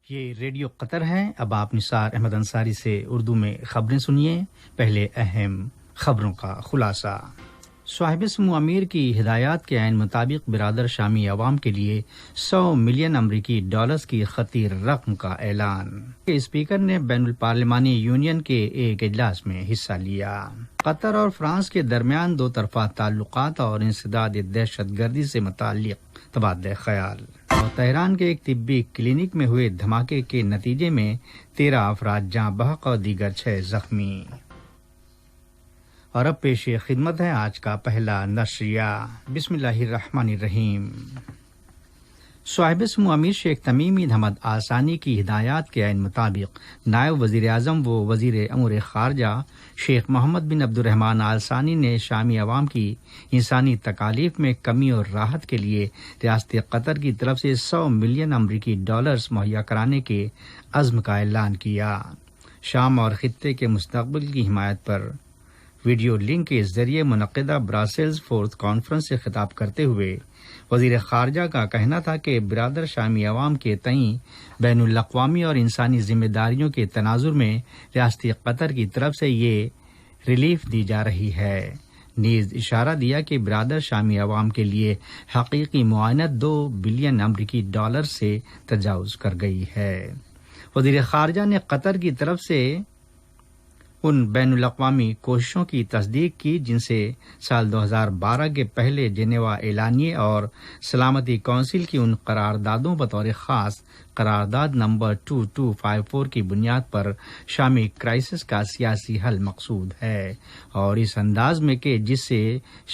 یہ ریڈیو قطر ہے۔ اب آپ نثار احمد انصاری سے اردو میں خبریں سنیے۔ پہلے اہم خبروں کا خلاصہ۔ صاحب سمو امیر کی ہدایات کے عین مطابق برادر شامی عوام کے لیے 100 ملین امریکی ڈالرز کی خطیر رقم کا اعلان۔ اسپیکر نے بین الپارلیمانی یونین کے ایک اجلاس میں حصہ لیا۔ قطر اور فرانس کے درمیان دو طرفہ تعلقات اور انسداد دہشت گردی سے متعلق تبادلہ خیال۔ اور تہران کے ایک طبی کلینک میں ہوئے دھماکے کے نتیجے میں 13 افراد جاں بحق اور دیگر 6 زخمی۔ اور اب پیش خدمت ہے آج کا پہلا نشریہ۔ بسم اللہ الرحمن الرحیم۔ صاحب سمو امیر شیخ تمیم حمد آل ثانی کی ہدایات کے عین مطابق نائب وزیر اعظم و وزیر امور خارجہ شیخ محمد بن عبد الرحمن آل ثانی نے شامی عوام کی انسانی تکالیف میں کمی اور راحت کے لیے ریاست قطر کی طرف سے 100 ملین امریکی ڈالرز مہیا کرانے کے عزم کا اعلان کیا۔ شام اور خطے کے مستقبل کی حمایت پر ویڈیو لنک کے ذریعے منعقدہ براسلز فورتھ کانفرنس سے خطاب کرتے ہوئے وزیر خارجہ کا کہنا تھا کہ برادر شامی عوام کے تئیں بین الاقوامی اور انسانی ذمہ داریوں کے تناظر میں ریاست قطر کی طرف سے یہ ریلیف دی جا رہی ہے۔ نیز اشارہ دیا کہ برادر شامی عوام کے لیے حقیقی معاونت 2 بلین امریکی ڈالر سے تجاوز کر گئی ہے۔ وزیر خارجہ نے قطر کی طرف سے ان بین الاقوامی کوششوں کی تصدیق کی جن سے سال 2012 کے پہلے جنیوا اعلانیے اور سلامتی کونسل کی ان قراردادوں بطور خاص قرارداد نمبر 2254 کی بنیاد پر شامی کرائسس کا سیاسی حل مقصود ہے، اور اس انداز میں کہ جس سے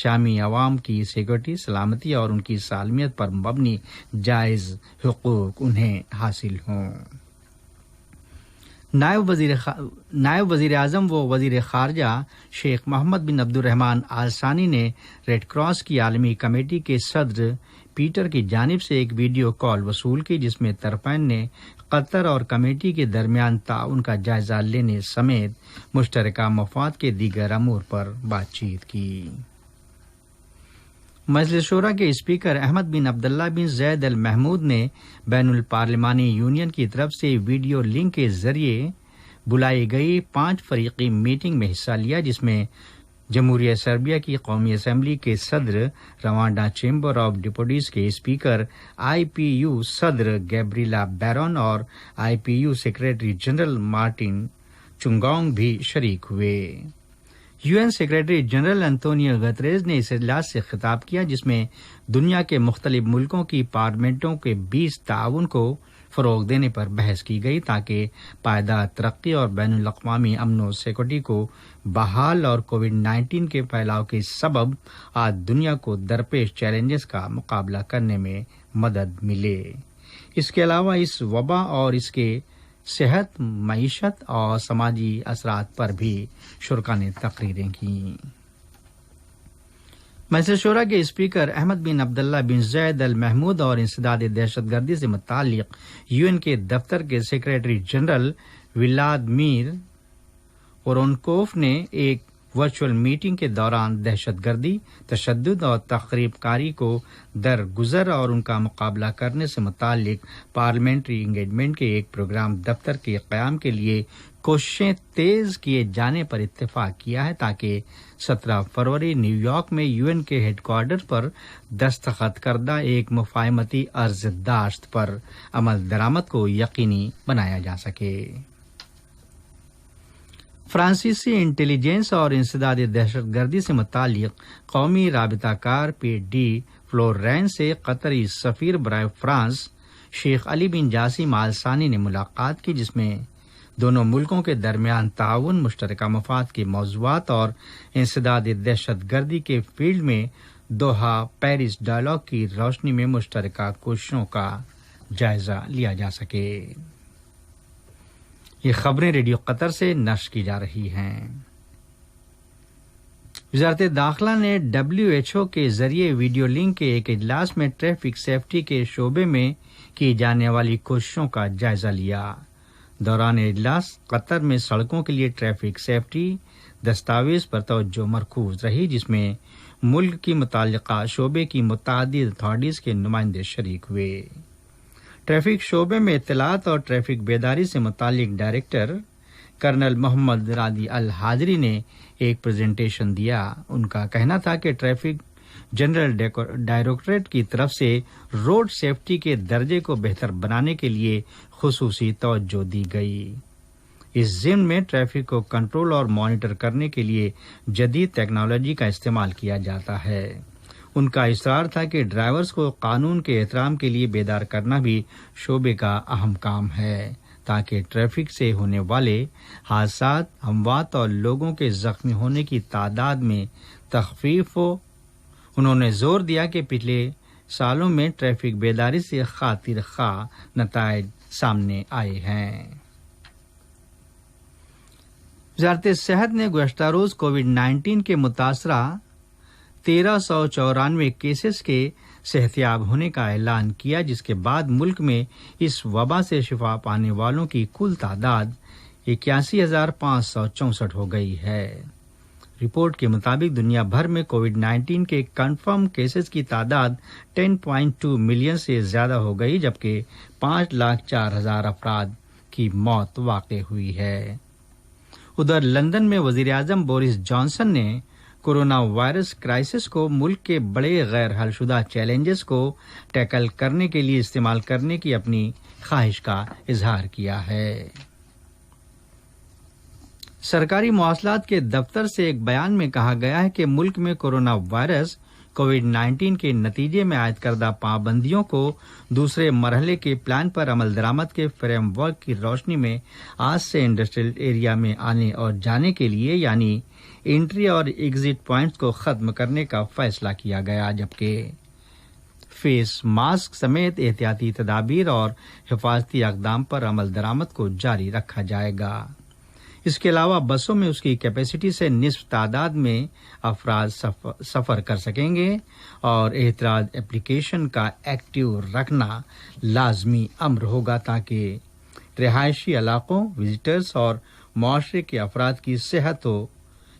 شامی عوام کی سیکورٹی، سلامتی اور ان کی سالمیت پر مبنی جائز حقوق انہیں حاصل ہوں۔ نائب وزیر اعظم و وزیر خارجہ شیخ محمد بن عبد الرحمن آل ثانی نے ریڈ کراس کی عالمی کمیٹی کے صدر پیٹر کی جانب سے ایک ویڈیو کال وصول کی جس میں طرفین نے قطر اور کمیٹی کے درمیان تعاون کا جائزہ لینے سمیت مشترکہ مفاد کے دیگر امور پر بات چیت کی۔ مجلس شورا کے اسپیکر احمد بن عبداللہ بن زید ال محمود نے بین الپارلیمانی یونین کی طرف سے ویڈیو لنک کے ذریعے بلائی گئی 5 فریقی میٹنگ میں حصہ لیا جس میں جمہوریہ سربیا کی قومی اسمبلی کے صدر، روانڈا چیمبر آف ڈیپوٹیز کے اسپیکر، آئی پی یو صدر گیبریلا بیرون اور I P U secretary general Martin Chungong بھی شریک ہوئے۔ U N secretary general Antonio Guterres نے اس اجلاس سے خطاب کیا جس میں دنیا کے مختلف ملکوں کی پارلیمنٹوں کے 20 تعاون کو فروغ دینے پر بحث کی گئی تاکہ پائیدار ترقی اور بین الاقوامی امن و سیکورٹی کو بحال اور کووڈ-19 کے پھیلاؤ کے سبب آج دنیا کو درپیش چیلنجز کا مقابلہ کرنے میں مدد ملے۔ اس کے علاوہ اس وبا اور اس کے صحت، معیشت اور سماجی اثرات پر بھی شرکاء نے تقریریں کیں۔ مجلس شورا کے اسپیکر احمد بن عبداللہ بن زید ال محمود اور انسداد دہشت گردی سے متعلق یو این کے دفتر کے سیکریٹری جنرل ولادیمیر اورونکوف نے ایک ورچوئل میٹنگ کے دوران دہشت گردی، تشدد اور تخریب کاری کو درگزر اور ان کا مقابلہ کرنے سے متعلق پارلیمنٹری انگیجمنٹ کے ایک پروگرام دفتر کے قیام کے لیے کوششیں تیز کیے جانے پر اتفاق کیا ہے تاکہ 17 فروری نیو یارک میں یو این کے ہیڈ کوارٹر پر دستخط کردہ ایک مفاہمتی عرض داشت پر عمل درآمد کو یقینی بنایا جا سکے۔ فرانسیسی انٹیلیجنس اور انسداد دہشت گردی سے متعلق قومی رابطہ کار پی ڈی فلورین سے قطری سفیر برائے فرانس شیخ علی بن جاسم آل ثانی نے ملاقات کی جس میں دونوں ملکوں کے درمیان تعاون، مشترکہ مفاد کے موضوعات اور انسداد دہشت گردی کے فیلڈ میں دوحہ پیرس ڈائیلاگ کی روشنی میں مشترکہ کوششوں کا جائزہ لیا جا سکے۔ یہ خبریں ریڈیو قطر سے نشر کی جا رہی ہیں۔ وزارت داخلہ نے WHO کے ذریعے ویڈیو لنک کے ایک اجلاس میں ٹریفک سیفٹی کے شعبے میں کی جانے والی کوششوں کا جائزہ لیا۔ دوران اجلاس قطر میں سڑکوں کے لیے ٹریفک سیفٹی دستاویز پر توجہ مرکوز رہی جس میں ملک کی متعلقہ شعبے کی متعدد اتھارٹیز کے نمائندے شریک ہوئے۔ ट्रैफिक शोबे में इत्तलात और ट्रैफिक बेदारी से मुतालिक डायरेक्टर कर्नल मोहम्मद रादी अल हाजरी ने एक प्रेजेंटेशन दिया। उनका कहना था कि ट्रैफिक जनरल डायरेक्टरेट की तरफ से रोड सेफ्टी के दर्जे को बेहतर बनाने के लिए खुसूसी तवज्जो दी गई। इस ज़िम्न में ट्रैफिक को कंट्रोल और मॉनिटर करने के लिए जदीद टेक्नोलॉजी का इस्तेमाल किया जाता है। उनका इसरार था कि ड्राइवर्स को कानून के एहतराम के लिए बेदार करना भी शोबे का अहम काम है, ताकि ट्रैफिक से होने वाले हादसात, अमवात और लोगों के जख्मी होने की तादाद में तखफीफ हो। उन्होंने जोर दिया कि पिछले सालों में ट्रैफिक बेदारी से खातिर खा नताइज सामने आए हैं। वज़ारत सेहत ने गुज़श्ता रोज कोविड-19 के मुतासरा 1394 केसेस के सेहतियाब होने का ऐलान किया, जिसके बाद मुल्क में इस वबा से शिफा पाने वालों की कुल तादाद 81,564 हो गई है। रिपोर्ट के मुताबिक दुनिया भर में कोविड-19 के कंफर्म केसेस की तादाद 10.2 मिलियन से ज्यादा हो गई, जबकि 5,04,000 अफराद की मौत वाक़ हुई है। उधर लंदन में वजीर आजम बोरिस जॉनसन ने कोरोना वायरस क्राइसिस को मुल्क के बड़े गैर हलशुदा चैलेंजेस को टैकल करने के लिए इस्तेमाल करने की अपनी ख्वाहिश का इजहार किया है। सरकारी मवासलात के दफ्तर से एक बयान में कहा गया है कि मुल्क में कोरोना वायरस कोविड-19 के नतीजे में आयद करदा पाबंदियों को दूसरे मरहले के प्लान पर अमल दरामद के फ्रेमवर्क की रोशनी में आज से इंडस्ट्रियल एरिया में आने और जाने के लिए यानी एंट्री और एग्जिट पॉइंट्स को खत्म करने का फैसला किया गया, जबकि फेस मास्क समेत एहतियाती तदाबीर और हिफाजती अक़दाम पर अमल दरामद को जारी रखा जाएगा। इसके अलावा बसों में उसकी कैपेसिटी से निस्फ तादाद में अफराद सफर कर सकेंगे और एहतराज एप्लीकेशन का एक्टिव रखना लाजमी अम्र होगा, ताकि रिहायशी इलाकों, विजिटर्स और मुआशरे के अफराद की सेहत व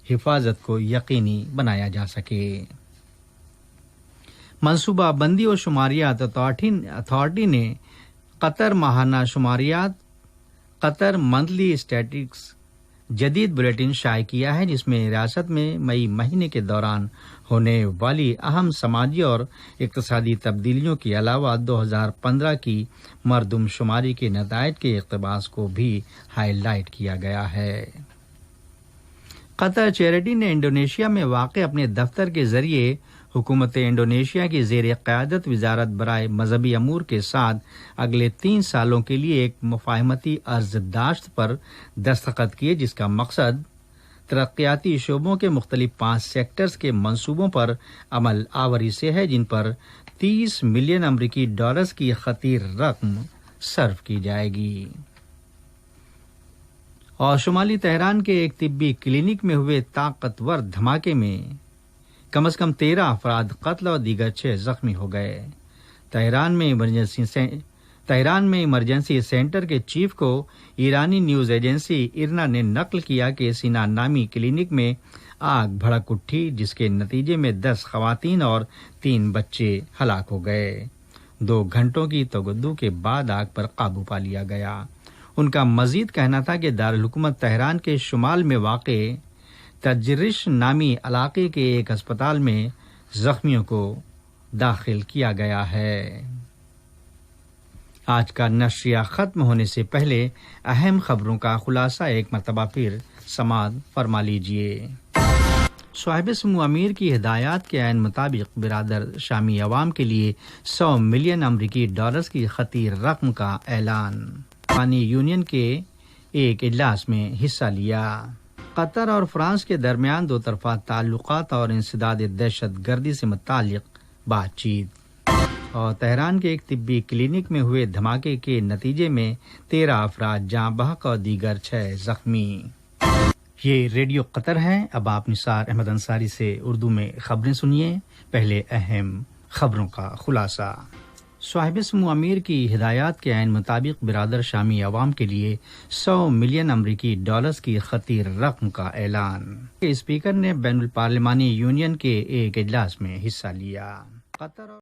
हिफाजत को यकीनी बनाया जा सके। मनसूबाबंदी और शुमारियात अथॉरिटी ने कतर माहाना शुमारियात, कतर मंथली स्टैटिस्टिक्स जदीद बुलेटिन शाये किया है, जिसमें रियासत में मई महीने के दौरान होने वाली अहम समाजी और इक्तिसादी तब्दीलियों के अलावा 2015 की मरदमशुमारी के नताइज के इक़्तिबास को भी हाईलाइट किया गया है। कतर चैरिटी ने इंडोनेशिया में वाक़ अपने दफ्तर के जरिए हुकूमत इंडोनेशिया की ज़ेर क़यादत वज़ारत बराए मजहबी अमूर के साथ अगले 3 सालों के लिए एक मुफ़ाहमती अर्ज़दाश्त पर दस्तखत किए, जिसका मकसद तरक्याती शोबों के मुख्तलिफ 5 सेक्टर्स के मंसूबों पर अमल आवरी से है, जिन पर 30 मिलियन अमरीकी डॉलर्स की खतीर रकम सर्व की जाएगी। और शुमाली तेहरान के एक तिब्बी क्लिनिक में हुए ताकतवर धमाके में कम से कम 13 अफराद कत्ल और दीगर 6 जख्मी हो गए। तेहरान में इमरजेंसी सेंटर के चीफ को ईरानी न्यूज एजेंसी इरना ने नकल किया कि सीना नामी क्लिनिक में आग भड़क उठी, जिसके नतीजे में 10 खवातीन और 3 बच्चे हलाक हो गए। 2 घंटों की तगद्दू के बाद आग पर काबू पा लिया गया। उनका मजीद कहना था कि दारुल हुकूमत तेहरान के शुमाल में वाक़े तजरिश नामी इलाके के एक अस्पताल में जख्मियों को दाखिल किया गया है। आज का नशरिया खत्म होने से पहले अहम खबरों का खुलासा एक मरतबा फिर समाअत फरमा लीजिए। साहिब समूह अमीर की हिदायत के ऐन मुताबिक बिरादर शामी अवाम के लिए 100 मिलियन अमरीकी डॉलर्स की खतीर रकम का ऐलान। पानी यूनियन के एक इजलास में हिस्सा लिया। कतर और फ्रांस के दरमियान 2 तरफा ताल्लुकात और इंसदाद दहशत गर्दी से मुतालिक बातचीत। और तेहरान के एक तिब्बी क्लिनिक में हुए धमाके के नतीजे में 13 अफराद जाँ बहक और दीगर 6 जख्मी। ये रेडियो कतर है। अब आप निसार अहमद अंसारी से उर्दू में खबरें सुनिए। पहले अहम खबरों का खुलासा। साहिब समूह अमीर की हिदायत के ऐन मुताबिक बिरादर शामी अवाम के लिए 100 मिलियन अमरीकी डॉलर्स की खतीर रकम का ऐलान। स्पीकर ने बैनुल पार्लिमानी यूनियन के एक इजलास में हिस्सा लिया। कतर